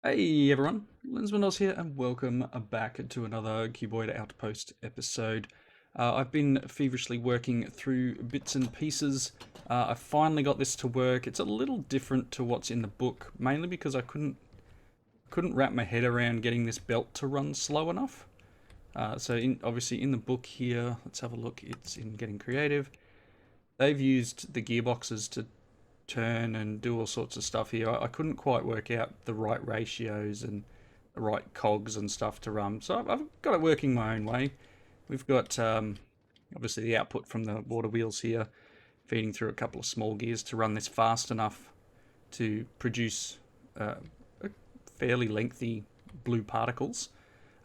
Hey everyone, Lensmanos here, and welcome back to another Cuboid Outpost episode. I've been feverishly working through bits and pieces. I finally got this to work. It's a little different to what's in the book, mainly because I couldn't wrap my head around getting this belt to run slow enough. Obviously in the book here, let's have a look. It's in Getting Creative. They've used the gearboxes to turn and do all sorts of stuff here. I couldn't quite work out the right ratios and the right cogs and stuff to run. So I've got it working my own way. We've got obviously the output from the water wheels here, feeding through a couple of small gears to run this fast enough to produce a fairly lengthy blue particles.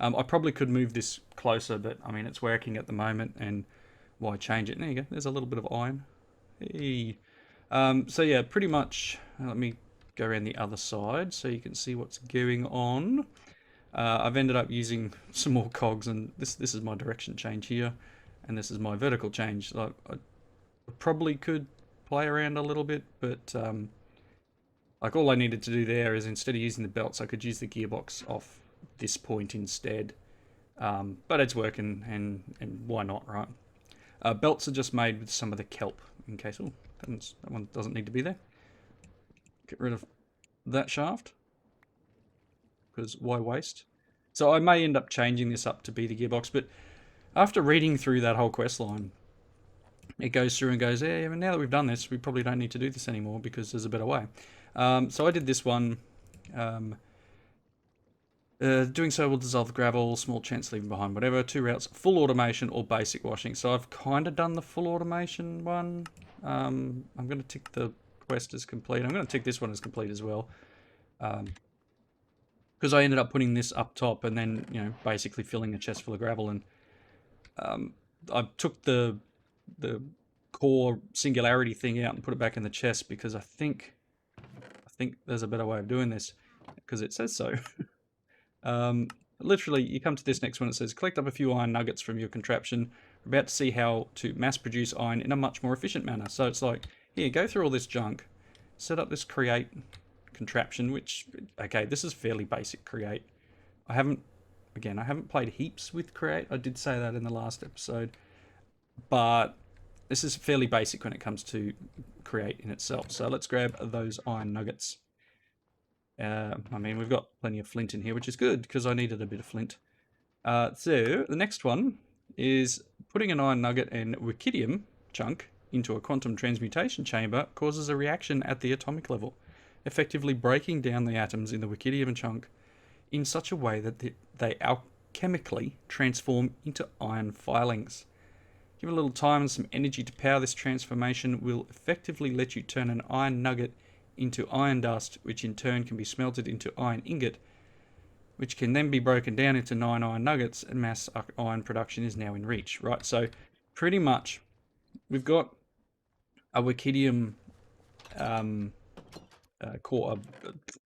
I probably could move this closer, but I mean it's working at the moment, and why change it? There you go. There's a little bit of iron. Hey. So yeah, pretty much, let me go around the other side so you can see what's going on. I've ended up using some more cogs, and this is my direction change here, and this is my vertical change. I probably could play around a little bit, but like all I needed to do there is, instead of using the belts, I could use the gearbox off this point instead. But it's working, and why not, right? Belts are just made with some of the kelp, in case, oh, that one doesn't need to be there. Get rid of that shaft, because why waste? So I may end up changing this up to be the gearbox, but after reading through that whole quest line, it goes through and goes, yeah, now that we've done this, we probably don't need to do this anymore because there's a better way. So I did this one. Doing so will dissolve the gravel, small chance leaving behind whatever. 2 routes, full automation or basic washing. So I've kind of done the full automation one. I'm going to tick the quest as complete. I'm going to tick this one as complete as well. Because I ended up putting this up top and then, basically filling a chest full of gravel. And I took the core singularity thing out and put it back in the chest because I think there's a better way of doing this because it says so. Literally, you come to this next one, it says, collect up a few iron nuggets from your contraption. We're about to see how to mass produce iron in a much more efficient manner. So it's like, here, go through all this junk, set up this create contraption, which, okay, this is fairly basic create. I haven't played heaps with create. I did say that in the last episode, but this is fairly basic when it comes to create in itself. So let's grab those iron nuggets. I mean, we've got plenty of flint in here, which is good because I needed a bit of flint. So the next one is putting an iron nugget and wickidium chunk into a quantum transmutation chamber causes a reaction at the atomic level, effectively breaking down the atoms in the wickidium chunk in such a way that they alchemically transform into iron filings. Give a little time and some energy to power this transformation will effectively let you turn an iron nugget into iron dust, which in turn can be smelted into iron ingot, which can then be broken down into 9 iron nuggets, and mass iron production is now in reach, right? So pretty much we've got a wickidium core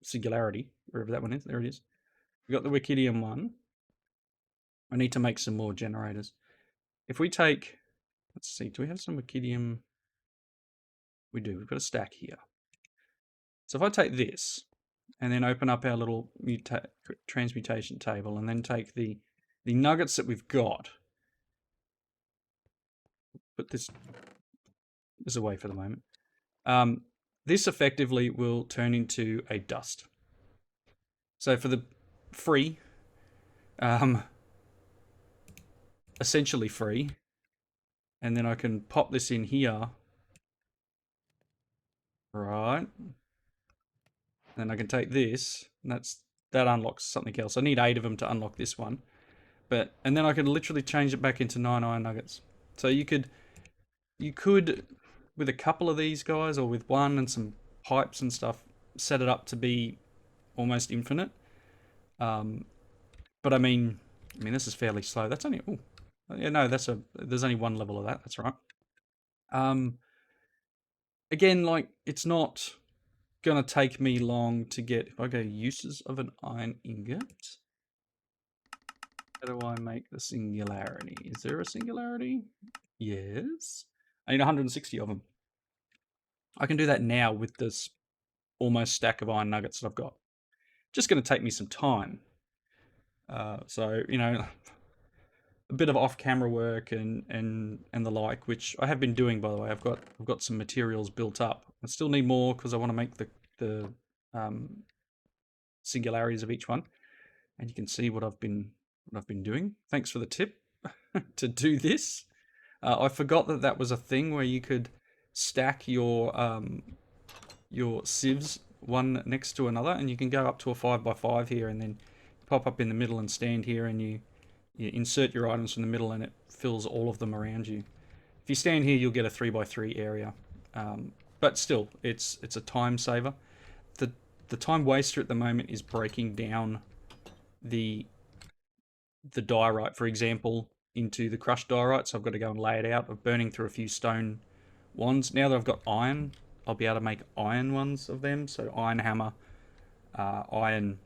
singularity, wherever that one is. There it is. We've got the wickidium one. I need to make some more generators. If we take, let's see, do we have some wickidium? We do. We've got a stack here. So if I take this and then open up our little transmutation table and then take the nuggets that we've got, put this away for the moment. This effectively will turn into a dust. So for the free, essentially free, and then I can pop this in here, right? Then I can take this, and that unlocks something else. I need 8 of them to unlock this one, and then I can literally change it back into 9 iron nuggets. So you could with a couple of these guys, or with one and some pipes and stuff, set it up to be almost infinite. But I mean, this is fairly slow. That's only, oh, yeah, no, there's only one level of that. That's right. Again, like, it's not gonna take me long to get. If I go uses of an iron ingot, how do I make the singularity? Is there a singularity? Yes. I need 160 of them. I can do that now with this almost stack of iron nuggets that I've got. just going to take me some time. So, you know, a bit of off-camera work and the like, which I have been doing, by the way. I've got some materials built up. I still need more because I want to make the singularities of each one, and you can see what I've been doing. Thanks for the tip to do this. I forgot that was a thing where you could stack your sieves one next to another, and you can go up to a 5x5 here, and then pop up in the middle and stand here, and you insert your items from the middle, and it fills all of them around you. If you stand here, you'll get a 3x3 area, but still, it's a time saver. The time waster at the moment is breaking down the diorite, for example, into the crushed diorite. So I've got to go and lay it out. I'm burning through a few stone wands. Now that I've got iron, I'll be able to make iron ones of them. So iron hammer, iron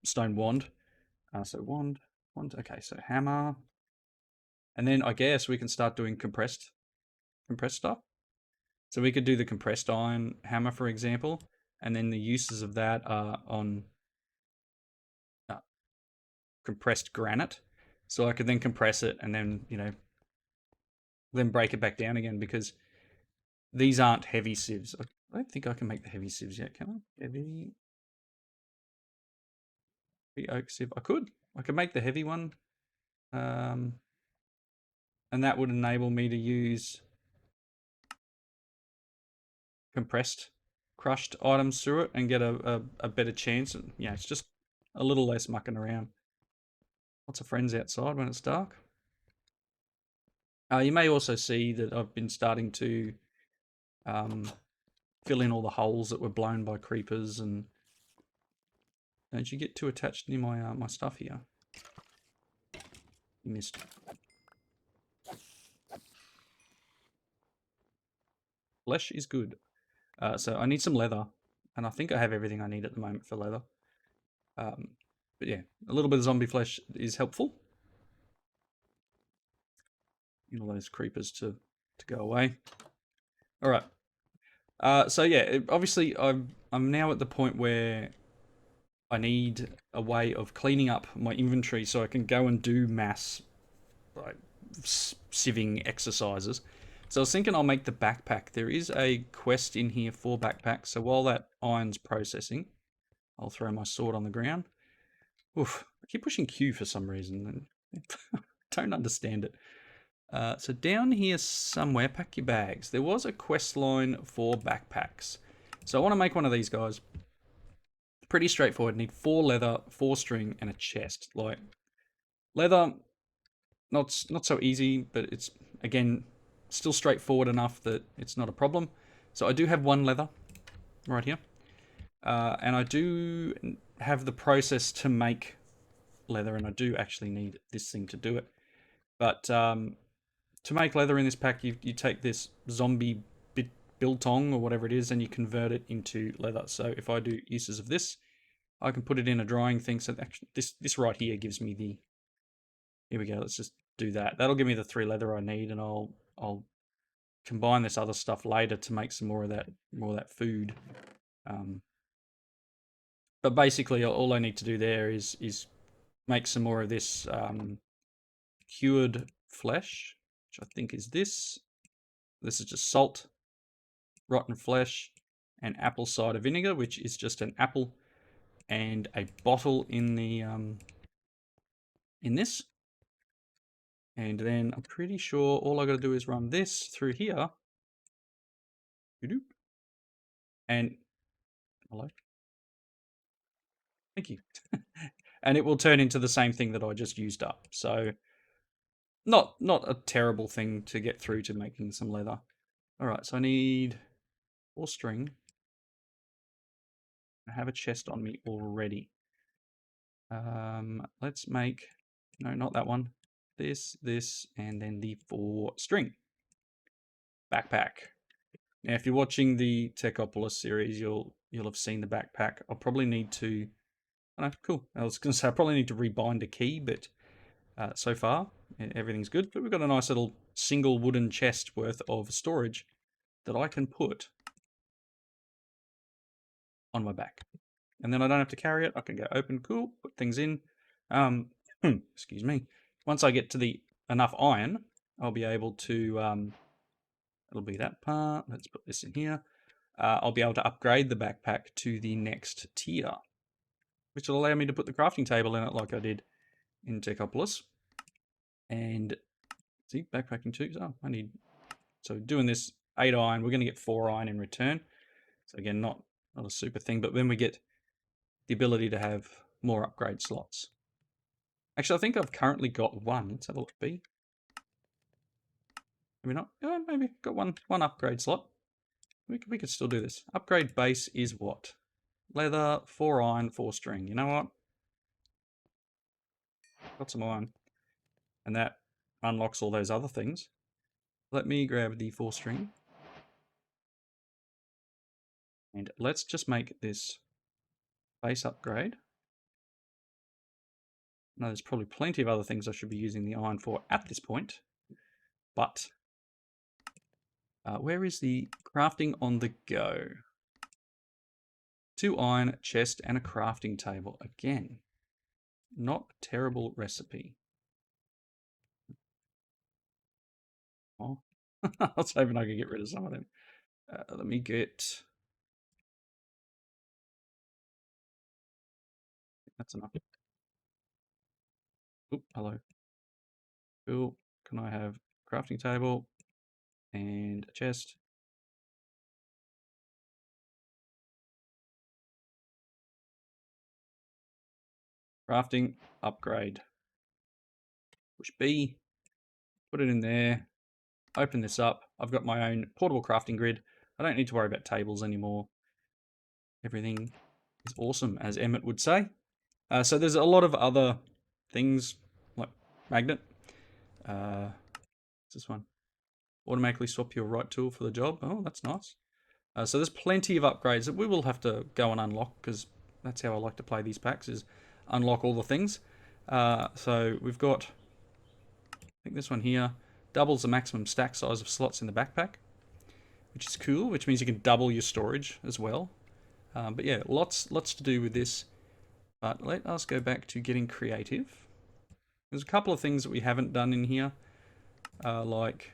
stone wand. So wand. Okay, so hammer, and then I guess we can start doing compressed stuff. So we could do the compressed iron hammer, for example, and then the uses of that are on compressed granite. So I could then compress it and then, you know, then break it back down again, because these aren't heavy sieves. I don't think I can make the heavy sieves yet, can I? Heavy oak sieve. I could make the heavy one. And that would enable me to use compressed crushed items through it and get a better chance. And yeah, it's just a little less mucking around. Lots of friends outside when it's dark. You may also see that I've been starting to fill in all the holes that were blown by creepers, and don't you get too attached near my my stuff here. You missed. Flesh is good. So I need some leather, and I think I have everything I need at the moment for leather. But yeah, a little bit of zombie flesh is helpful. You know, those creepers to go away. All right. So yeah, obviously I'm now at the point where I need a way of cleaning up my inventory so I can go and do mass like sieving exercises. So I was thinking I'll make the backpack. There is a quest in here for backpacks. So while that iron's processing, I'll throw my sword on the ground. Oof, I keep pushing Q for some reason. Don't understand it. So down here somewhere, pack your bags. There was a quest line for backpacks. So I want to make one of these guys. Pretty straightforward. Need 4 leather, 4 string, and a chest. Like, leather, not so easy, but it's, again, still straightforward enough that it's not a problem. So I do have 1 leather right here. And I do have the process to make leather, and I do actually need this thing to do it. But to make leather in this pack, you take this zombie biltong or whatever it is, and you convert it into leather. So if I do uses of this, I can put it in a drying thing. So actually, this right here gives me the. Here we go. Let's just do that. That'll give me the 3 leather I need, and I'll combine this other stuff later to make some more of that food. But basically, all I need to do there is make some more of this cured flesh, which I think is this. This is just salt, rotten flesh, and apple cider vinegar, which is just an apple and a bottle in the in this. And then I'm pretty sure all I got to do is run this through here. And hello. Thank you. And it will turn into the same thing that I just used up. So not a terrible thing to get through to making some leather. All right, so I need 4 string. I have a chest on me already. Let's make, no, not that one. This, and then the 4 string. Backpack. Now, if you're watching the Techopolis series, you'll have seen the backpack. I'll probably need to, oh no, cool. I was going to say I probably need to rebind a key, but so far everything's good. But we've got a nice little single wooden chest worth of storage that I can put on my back. And then I don't have to carry it. I can go open, cool, put things in. Excuse me. Once I get to the enough iron, I'll be able to, it'll be that part. Let's put this in here. I'll be able to upgrade the backpack to the next tier, which will allow me to put the crafting table in it like I did in Techopolis. And see, backpacking 2. Oh, so doing this 8 iron, we're going to get 4 iron in return. So again, not a super thing, but then we get the ability to have more upgrade slots. Actually, I think I've currently got one. Let's have a look. B. Maybe not. Oh, maybe got one upgrade slot. We could still do this. Upgrade base is what? Leather, 4 iron, 4 string. You know what? Got some iron. And that unlocks all those other things. Let me grab the 4 string. And let's just make this base upgrade. Now, there's probably plenty of other things I should be using the iron for at this point. But where is the crafting on the go? 2 iron, chest, and a crafting table. Again, not a terrible recipe. Oh, I was hoping I could get rid of some of them. Let me get... That's enough. Oop, hello. Cool. Can I have a crafting table and a chest? Crafting, upgrade. Push B, put it in there, open this up. I've got my own portable crafting grid. I don't need to worry about tables anymore. Everything is awesome, as Emmett would say. So there's a lot of other things, like magnet. What's this one? Automatically swap your right tool for the job. Oh, that's nice. So there's plenty of upgrades that we will have to go and unlock, because that's how I like to play these packs, is unlock all the things. So we've got, I think this one here, doubles the maximum stack size of slots in the backpack, which is cool, which means you can double your storage as well. But yeah, lots to do with this. But let us go back to getting creative. There's a couple of things that we haven't done in here, like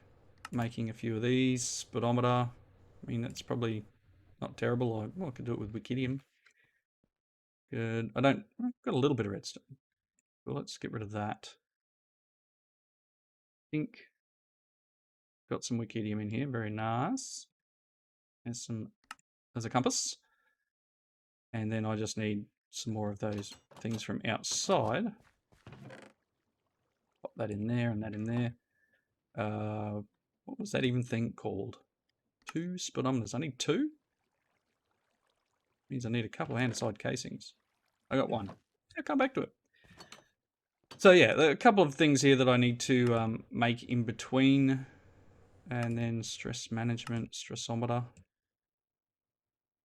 making a few of these, speedometer. I mean, that's probably not terrible. I could do it with Wikidium. Good. I've got a little bit of redstone. Well, let's get rid of that. I think got some Wikidium in here. Very nice. There's a compass. And then I just need some more of those things from outside. Pop that in there and that in there. What was that even thing called? 2 speedometers. I need 2? Means I need a couple of andesite casings. I got 1. I'll come back to it. So yeah, there are a couple of things here that I need to make in between. And then stress management, stressometer.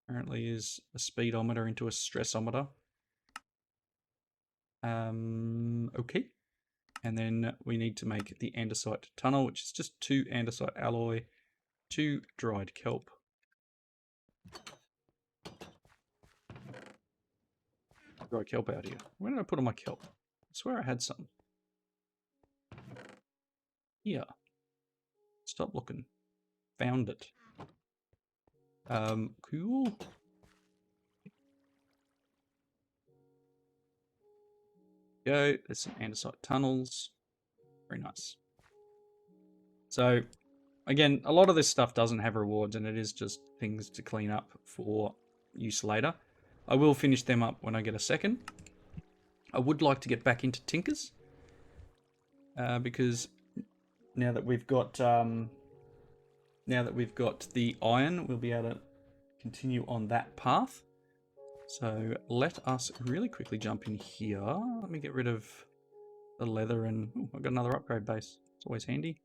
Apparently is a speedometer into a stressometer. Okay. And then we need to make the andesite tunnel, which is just 2 andesite alloy, 2 dried kelp. Dried kelp out here. Where did I put all my kelp? I swear I had some. Here. Stop looking. Found it. Cool. Go. There's some andesite tunnels. Very nice. So, again, a lot of this stuff doesn't have rewards, and it is just things to clean up for use later. I will finish them up when I get a second. I would like to get back into Tinkers, because now that we've got the iron, we'll be able to continue on that path. So let us really quickly jump in here. Let me get rid of the leather, and I've got another upgrade base. It's always handy.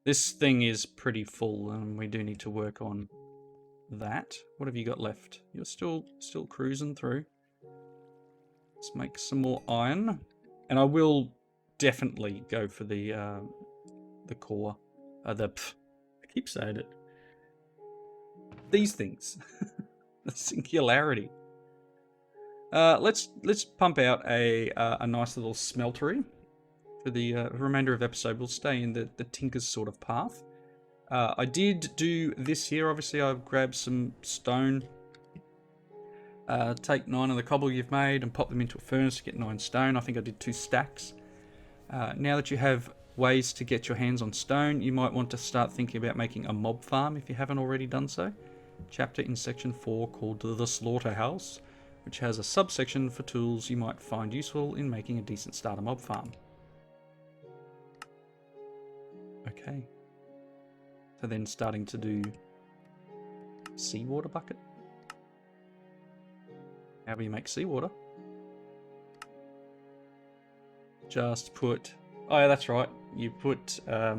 This thing is pretty full, and we do need to work on that. What have you got left? You're still cruising through. Let's make some more iron, and I will definitely go for the core. I keep saying it. These things. The singularity. Let's pump out a nice little smeltery for the remainder of the episode. We'll stay in the tinker's sort of path. I did do this here. Obviously, I've grabbed some stone. Take 9 of the cobble you've made and pop them into a furnace to get 9 stone. I think I did 2 stacks. Now that you have ways to get your hands on stone, you might want to start thinking about making a mob farm if you haven't already done so. Chapter in section 4 called The Slaughterhouse, which has a subsection for tools you might find useful in making a decent starter mob farm. Okay. So then starting to do seawater bucket. How do you make seawater? Just put... Oh yeah, that's right. You put... I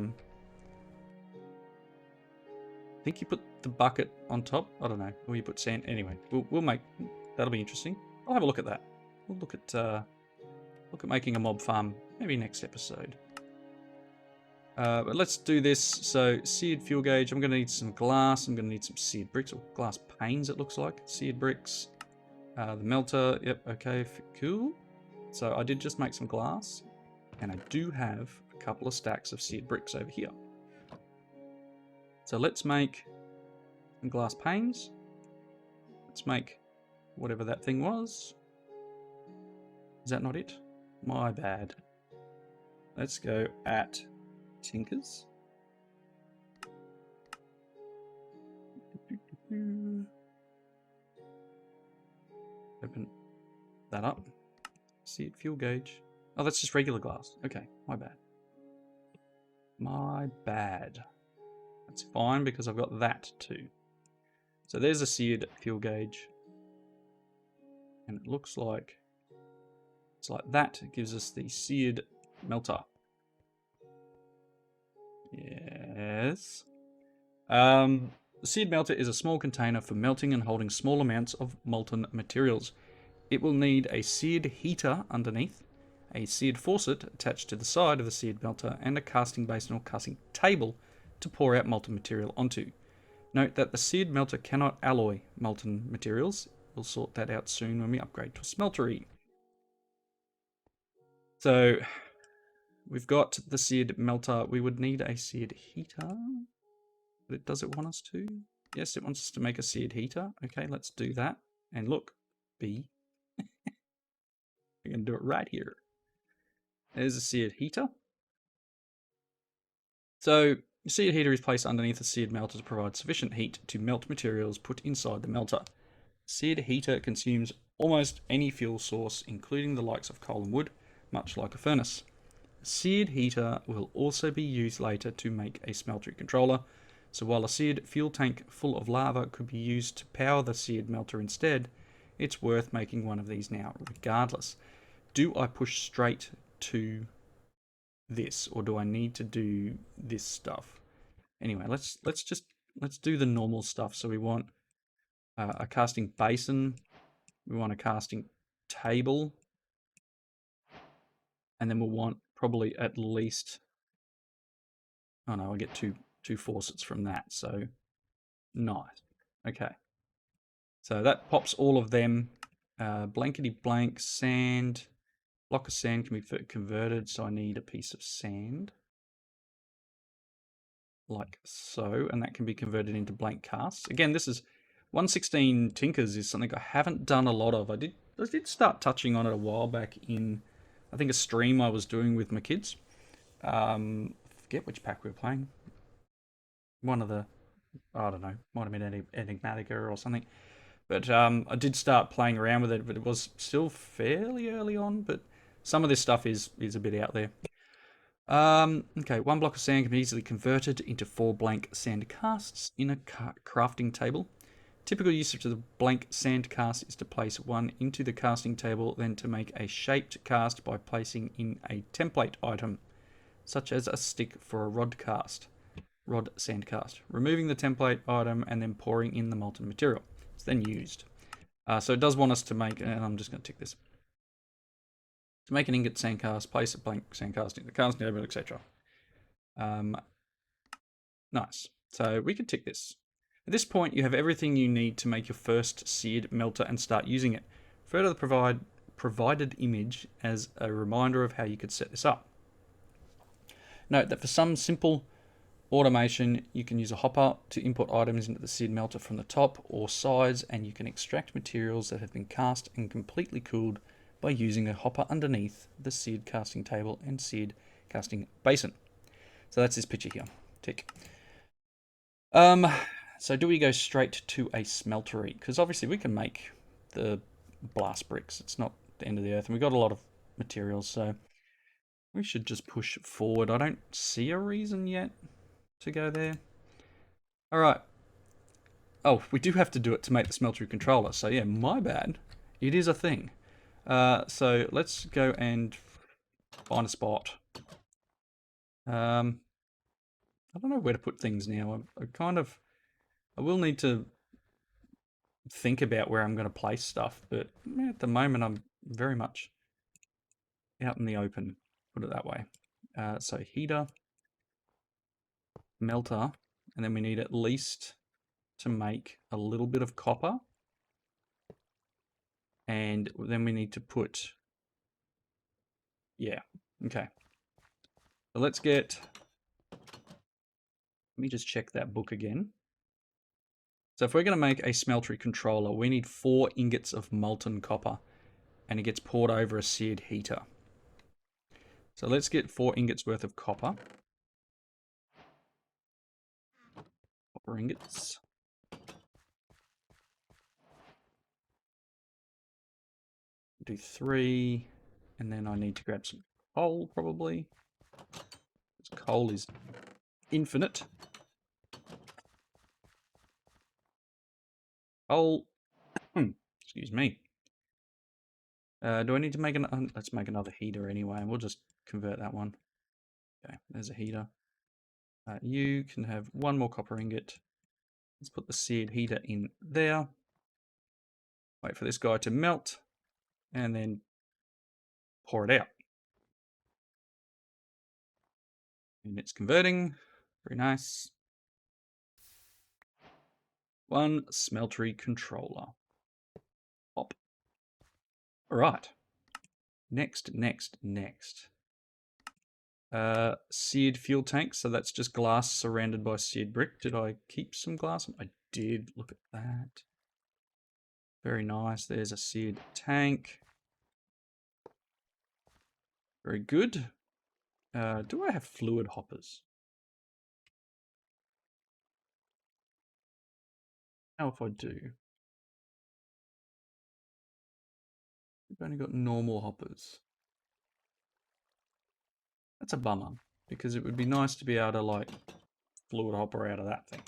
think you put the bucket on top. I don't know. Or you put sand. Anyway, we'll make... That'll be interesting. I'll have a look at that. We'll look at making a mob farm maybe next episode. But let's do this. So, seared fuel gauge. I'm going to need some glass. I'm going to need some seared bricks, or glass panes, it looks like. Seared bricks. The melter. Yep, okay, cool. So, I did just make some glass. And I do have a couple of stacks of seared bricks over here. So, let's make some glass panes. Let's make whatever that thing was. Is that not it? My bad. Let's go at Tinkers. Open that up. See it, fuel gauge. Oh, that's just regular glass. Okay, my bad. My bad. That's fine because I've got that too. So there's a seared fuel gauge. And it looks like it's like that. It gives us the seared melter. Yes. The seared melter is a small container for melting and holding small amounts of molten materials. It will need a seared heater underneath, a seared faucet attached to the side of the seared melter, and a casting basin or casting table to pour out molten material onto. Note that the seared melter cannot alloy molten materials. We'll sort that out soon when we upgrade to a smeltery. So we've got the seared melter. We would need a seared heater. But does it want us to? Yes, it wants us to make a seared heater. Okay, let's do that. And look, B. We're going to do it right here. There's a seared heater. So, the seared heater is placed underneath the seared melter to provide sufficient heat to melt materials put inside the melter. Seared heater consumes almost any fuel source, including the likes of coal and wood, much like a furnace. A seared heater will also be used later to make a smeltery controller. So while a seared fuel tank full of lava could be used to power the seared melter instead, it's worth making one of these now regardless. Do I push straight to this, or do I need to do this stuff? Anyway, let's do the normal stuff. So we want a casting basin, we want a casting table, and then we'll want probably at least... Oh no, I get two faucets from that, so nice. Okay. So that pops all of them. Blankety blank sand. Block of sand can be converted, so I need a piece of sand. Like so, and that can be converted into blank casts. Again, this is 116 Tinkers is something I haven't done a lot of. I did start touching on it a while back in, I think, a stream I was doing with my kids. I forget which pack we were playing. One of the, I don't know, might have been Enigmatica or something. But I did start playing around with it, but it was still fairly early on. But some of this stuff is a bit out there. Okay, 1 block of sand can be easily converted into 4 blank sand casts in a crafting table. Typical use of the blank sand cast is to place one into the casting table, then to make a shaped cast by placing in a template item, such as a stick for a rod sand cast. Removing the template item and then pouring in the molten material. It's then used. So it does want us to make, and I'm just going to tick this. To make an ingot sandcast, place a blank sandcast in the casting table, etc. Nice. So we could tick this. At this point, you have everything you need to make your first seared melter and start using it. Further, the provided image as a reminder of how you could set this up. Note that for some simple automation, you can use a hopper to input items into the seared melter from the top or sides, and you can extract materials that have been cast and completely cooled by using a hopper underneath the seared casting table and seared casting basin. So that's this picture here. Tick. So do we go straight to a smeltery? Because obviously we can make the blast bricks. It's not the end of the earth, and we've got a lot of materials, so we should just push forward. I don't see a reason yet to go there. All right. Oh, we do have to do it to make the smeltery controller. So yeah, my bad. It is a thing. So let's go and find a spot. I don't know where to put things now. I will need to think about where I'm going to place stuff, but at the moment I'm very much out in the open, put it that way. So heater, melter, and then we need at least to make a little bit of copper. And then we need to put, yeah, okay. So let me just check that book again. So if we're going to make a smeltery controller, we need 4 ingots of molten copper, and it gets poured over a seared heater. So let's get 4 ingots worth of copper. Copper ingots. Do 3, and then I need to grab some coal probably. This coal is infinite. Coal. Excuse me. Do I need to make let's make another heater anyway, and we'll just convert that one. Okay, there's a heater. You can have 1 more copper ingot. Let's put the seared heater in there. Wait for this guy to melt, and then pour it out. And it's converting. Very nice. 1 smeltery controller. Pop. All right. Next. Seared fuel tank. So that's just glass surrounded by seared brick. Did I keep some glass? I did. Look at that. Very nice. There's a seared tank. Very good. Do I have fluid hoppers? How if I do? We've only got normal hoppers. That's a bummer, because it would be nice to be able to, like, fluid hopper out of that thing.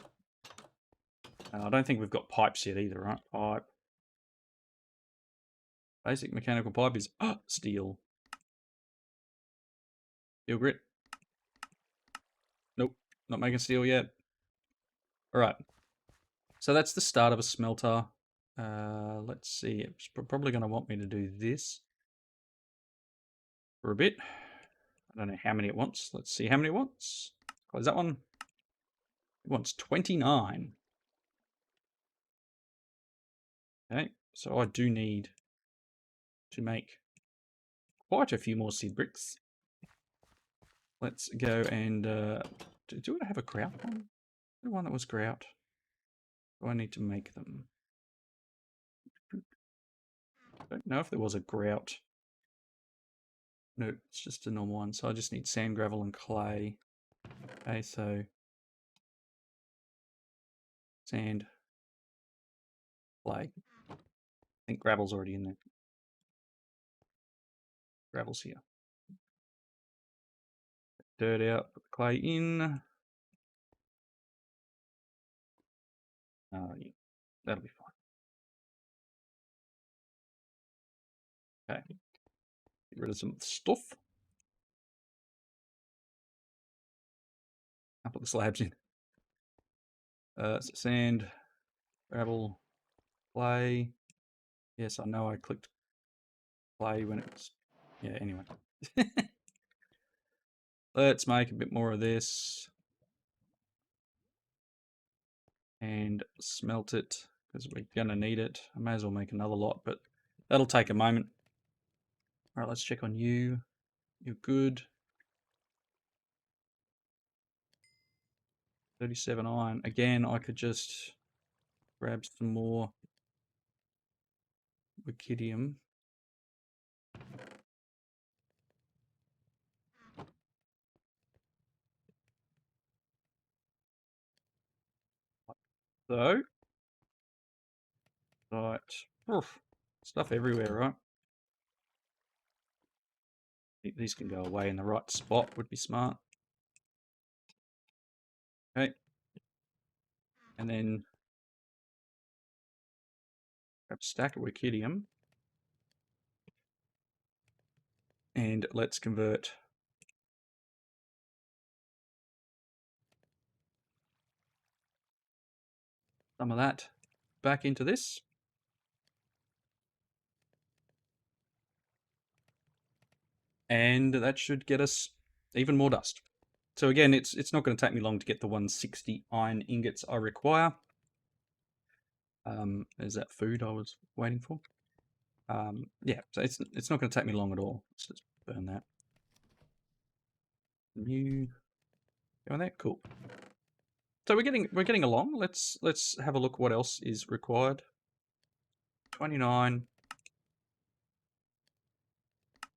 I don't think we've got pipes yet either, right? Pipe. Basic mechanical pipe is steel. Steel grit. Nope, not making steel yet. All right. So that's the start of a smelter. Let's see. It's probably going to want me to do this for a bit. I don't know how many it wants. Let's see how many it wants. Close that one. It wants 29. Okay, so I do need to make quite a few more seed bricks. Let's go and do I have a grout one? The one that was grout. Do I need to make them? I don't know if there was a grout. No, it's just a normal one. So I just need sand, gravel, and clay. Okay, so sand, clay. I think gravel's already in there. Gravel's here. Dirt out, put the clay in. Yeah, that'll be fine. Okay. Get rid of some stuff. I'll put the slabs in. So sand, gravel, clay. Yes, I know I clicked play when it was, yeah, anyway. Let's make a bit more of this. and smelt it because we're going to need it. I may as well make another lot, but that'll take a moment. All right, let's check on you. You're good. 37 iron. Again, I could just grab some more Wikidium. So, right. Oof, stuff everywhere, right? These can go away in the right spot, would be smart. Okay. And then grab a stack of Wikidium. And let's convert some of that back into this. And that should get us even more dust. So again, it's not going to take me long to get the 160 iron ingots I require. Is that food I was waiting for? Yeah, so it's not going to take me long at all. Let's just burn that. New, going there, cool. So we're getting along. Let's have a look what else is required. 29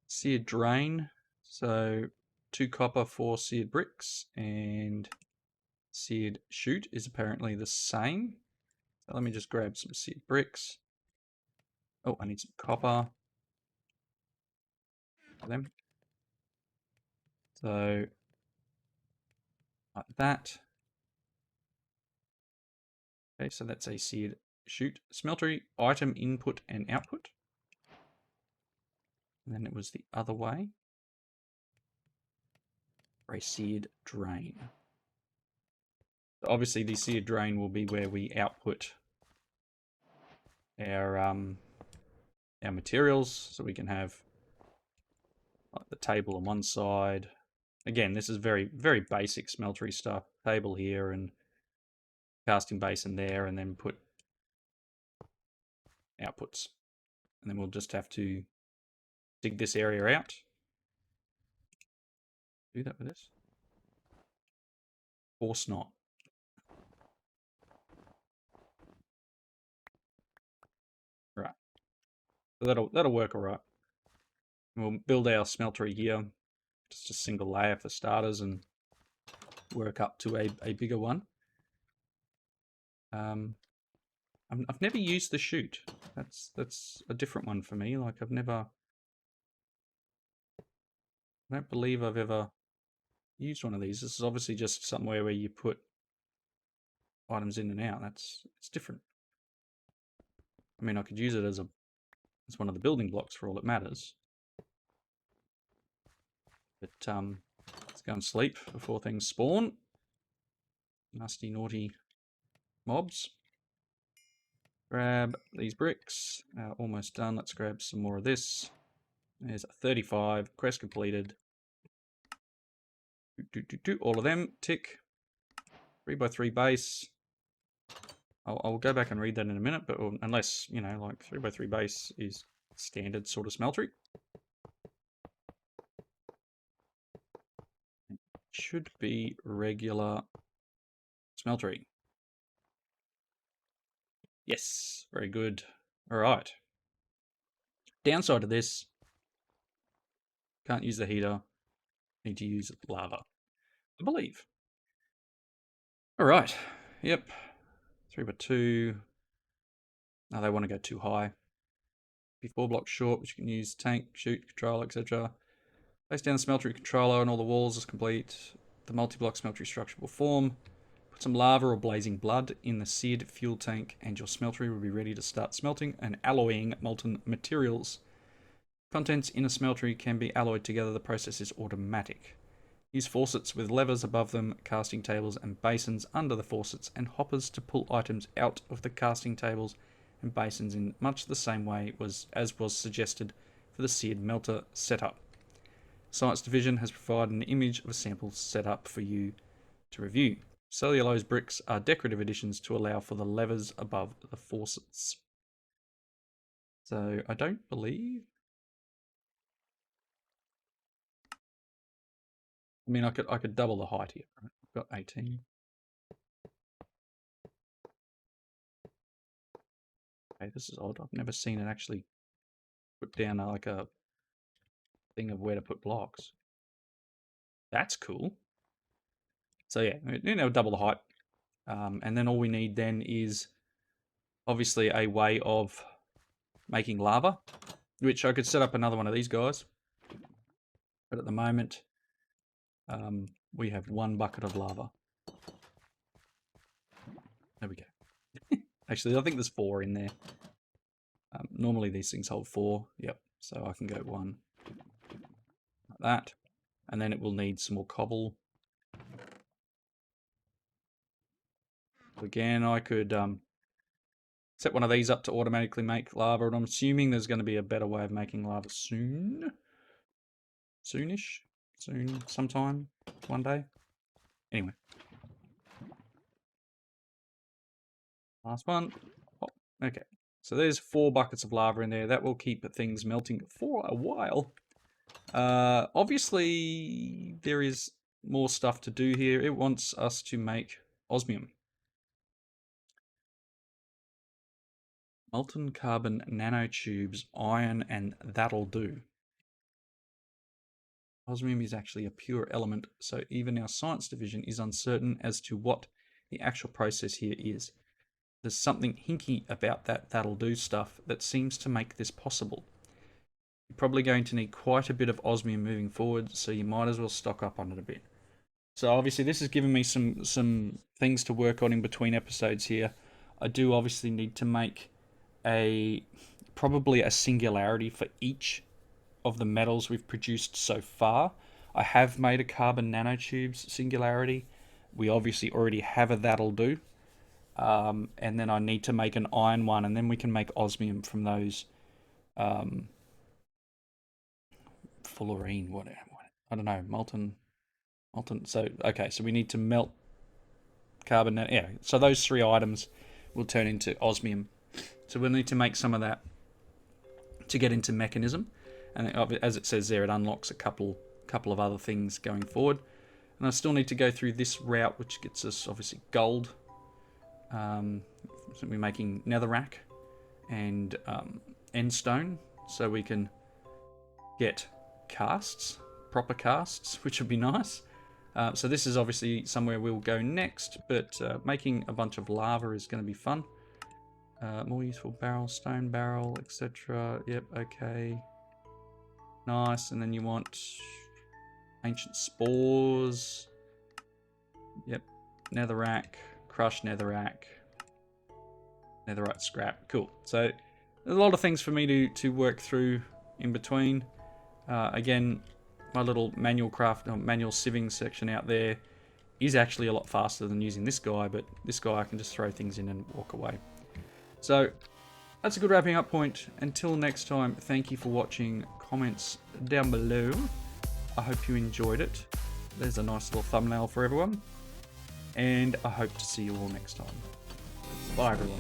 seared drain. So 2 copper, 4 seared bricks, and seared chute is apparently the same. So let me just grab some seared bricks. Oh, I need some copper for them. So like that. Okay, so that's a seared chute. Smeltery item input and output. And then it was the other way. For a seared drain. So obviously the seared drain will be where we output our materials, so we can have like the table on one side. Again, this is very, very basic smeltery stuff. Table here and casting basin there, and then put outputs. And then we'll just have to dig this area out. Do that with this. Force not. Right. So that'll work all right. We'll build our smeltery here. Just a single layer for starters, and work up to a bigger one. I've never used the chute. That's a different one for me. Like I don't believe I've ever used one of these. This is obviously just somewhere where you put items in and out. It's different. I mean, I could use it as one of the building blocks for all it matters. But let's go and sleep before things spawn. Nasty, naughty mobs. Grab these bricks. Almost done. Let's grab some more of this. There's a 35. Quest completed. All of them. Tick. 3x3 base. I'll go back and read that in a minute, but unless, you know, like 3x3 base is standard sort of smeltery. It should be regular smeltery. Yes, very good. All right. Downside of this, can't use the heater, need to use lava, I believe. All right, yep, 3x2. Now they want to go too high. Be 4 blocks short, which you can use tank, chute, controller, etc. Place down the smeltery controller and all the walls is complete. The multi-block smeltery structure will form. Put some lava or blazing blood in the seared fuel tank and your smeltery will be ready to start smelting and alloying molten materials. Contents in a smeltery can be alloyed together. The process is automatic. Use faucets with levers above them, casting tables and basins under the faucets, and hoppers to pull items out of the casting tables and basins in much the same way as was suggested for the seared melter setup. Science Division has provided an image of a sample setup for you to review. Cellulose bricks are decorative additions to allow for the levers above the faucets. So I don't believe... I mean, I could double the height here. Right? I've got 18. Okay, this is odd. I've never seen it actually put down like a thing of where to put blocks. That's cool. So yeah, double the height. And then all we need then is obviously a way of making lava, which I could set up another one of these guys. But at the moment, we have 1 bucket of lava. There we go. Actually, I think there's 4 in there. Normally these things hold 4. Yep. So I can go 1 like that. And then it will need some more cobble. Again, I could set one of these up to automatically make lava, and I'm assuming there's going to be a better way of making lava soon. Soonish? Soon, sometime, one day. Anyway. Last one. Oh, okay. So there's 4 buckets of lava in there. That will keep things melting for a while. Obviously, there is more stuff to do here. It wants us to make osmium. Molten carbon nanotubes, iron, and that'll do. Osmium is actually a pure element, so even our science division is uncertain as to what the actual process here is. There's something hinky about that'll do stuff that seems to make this possible. You're probably going to need quite a bit of osmium moving forward, so you might as well stock up on it a bit. So obviously this has given me some things to work on in between episodes here. I do obviously need to make probably a singularity for each of the metals we've produced so far. I have made a carbon nanotubes singularity. We obviously already have a that'll do. And then I need to make an iron one, and then we can make osmium from those fullerene, what I don't know, molten. So okay, so we need to melt carbon. Yeah, so those 3 items will turn into osmium. So we'll need to make some of that to get into mechanism, and as it says there, it unlocks a couple of other things going forward. And I still need to go through this route, which gets us obviously gold. So we're making netherrack and endstone, so we can get casts, proper casts, which would be nice. So this is obviously somewhere we'll go next, but making a bunch of lava is going to be fun. More useful barrel, stone barrel, etc. Yep, okay. Nice, and then you want ancient spores. Yep, netherrack, crushed netherrack, netherite scrap. Cool. So there's a lot of things for me to work through in between. Again, my little manual sieving section out there is actually a lot faster than using this guy, but this guy I can just throw things in and walk away. So that's a good wrapping up point. Until next time, thank you for watching. Comments down below. I hope you enjoyed it. There's a nice little thumbnail for everyone. And I hope to see you all next time. Bye everyone.